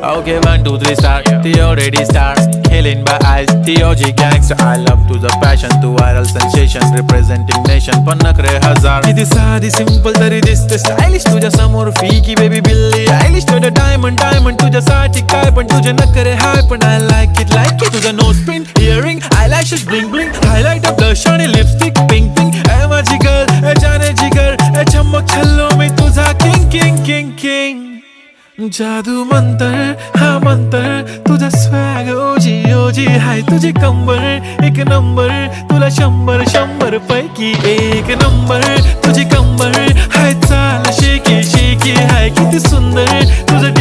Okay, 1, 2, 3 star. The already star. Killing by eyes. The OG gangster. I love to the passion. To viral sensation. Representing nation. पण नखरे हजार. किती साधी simple तरी दिसते stylish तुझ्या समोर फीकी बेबी बिल्ली आयलिश तुझं डायमंड डायमंड तुझ्यासाठी काय पण तुझे नखरे हाय पण I like it तुझं nose pin earring eyelashes bling bling highlight blush आणि लिपस्टिक पिंक पिंक ए माझी गर्ल ए जाने जिगर ए चमक छल्लो मी तुझा किंग किंग किंग किंग जादू मंतर हा मंतर तुझा स्वॅग ओजी ओजी हाय तुझी कंबर एक नंबर तुला 100 पैकी एक नंबर तुझी कंबर हाय चाल शेकी शेकी हाय किती सुंदर तुझं